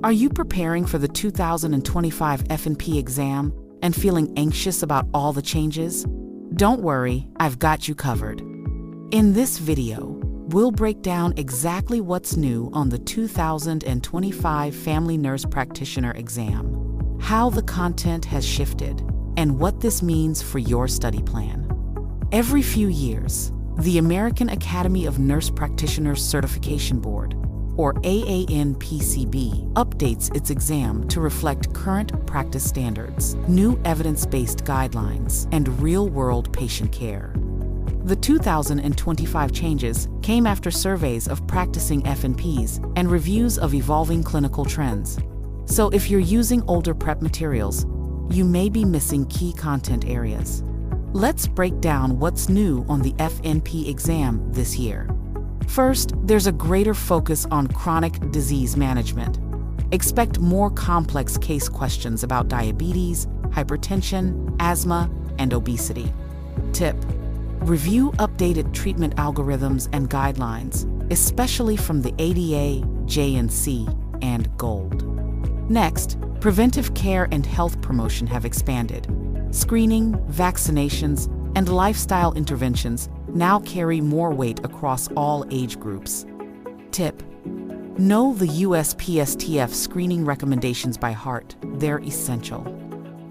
Are you preparing for the 2025 FNP exam and feeling anxious about all the changes? Don't worry, I've got you covered. In this video, we'll break down exactly what's new on the 2025 Family Nurse Practitioner exam, how the content has shifted, and what this means for your study plan. Every few years, the American Academy of Nurse Practitioners Certification Board, or AANPCB, updates its exam to reflect current practice standards, new evidence-based guidelines, and real-world patient care. The 2025 changes came after surveys of practicing FNPs and reviews of evolving clinical trends. So if you're using older prep materials, you may be missing key content areas. Let's break down what's new on the FNP exam this year. First, there's a greater focus on chronic disease management. Expect more complex case questions about diabetes, hypertension, asthma, and obesity. Tip: review updated treatment algorithms and guidelines, especially from the ADA, JNC, and GOLD. Next, preventive care and health promotion have expanded. Screening, vaccinations, and lifestyle interventions now carry more weight across all age groups. Tip: know the USPSTF screening recommendations by heart. They're essential.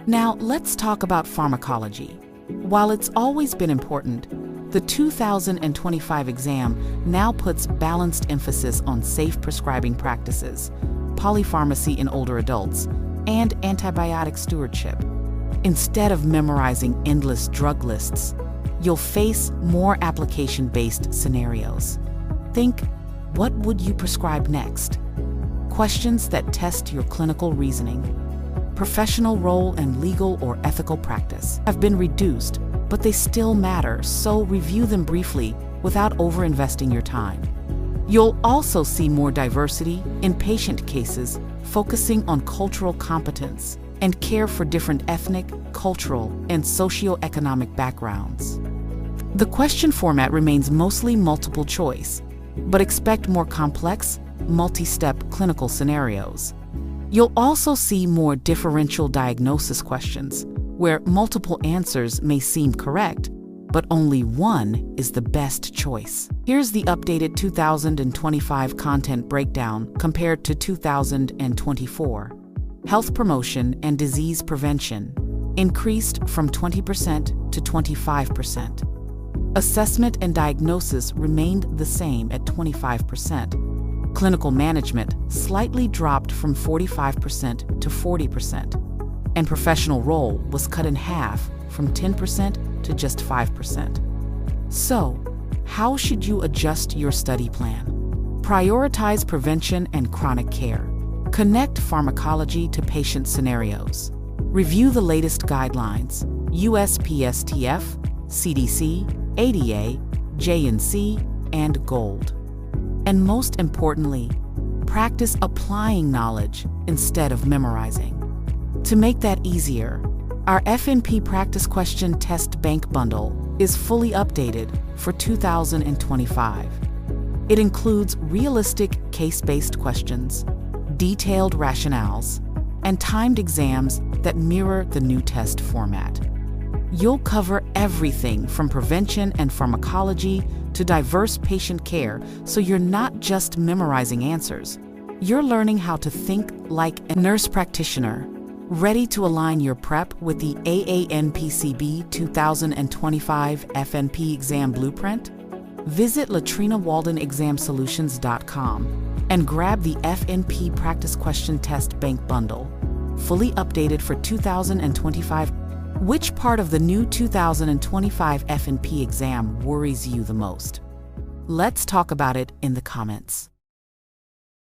Now, let's talk about pharmacology. While it's always been important, the 2025 exam now puts balanced emphasis on safe prescribing practices, polypharmacy in older adults, and antibiotic stewardship. Instead of memorizing endless drug lists, you'll face more application-based scenarios. Think, what would you prescribe next? Questions that test your clinical reasoning. Professional role and legal or ethical practice have been reduced, but they still matter, so review them briefly without over-investing your time. You'll also see more diversity in patient cases, focusing on cultural competence and care for different ethnic, cultural, and socioeconomic backgrounds. The question format remains mostly multiple choice, but expect more complex, multi-step clinical scenarios. You'll also see more differential diagnosis questions, where multiple answers may seem correct, but only one is the best choice. Here's the updated 2025 content breakdown compared to 2024. Health promotion and disease prevention increased from 20% to 25%. Assessment and diagnosis remained the same at 25%. Clinical management slightly dropped from 45% to 40%. And professional role was cut in half from 10% to just 5%. So, how should you adjust your study plan? Prioritize prevention and chronic care. Connect pharmacology to patient scenarios. Review the latest guidelines, USPSTF, CDC, ADA, JNC, and GOLD. And most importantly, practice applying knowledge instead of memorizing. To make that easier, our FNP Practice Question Test Bank Bundle is fully updated for 2025. It includes realistic case-based questions, detailed rationales, and timed exams that mirror the new test format. You'll cover everything from prevention and pharmacology to diverse patient care, so you're not just memorizing answers. You're learning how to think like a nurse practitioner. Ready to align your prep with the AANPCB 2025 FNP exam blueprint? Visit LatrinaWaldenExamSolutions.com and grab the FNP Practice Question Test Bank Bundle, fully updated for 2025. Which part of the new 2025 FNP exam worries you the most? Let's talk about it in the comments.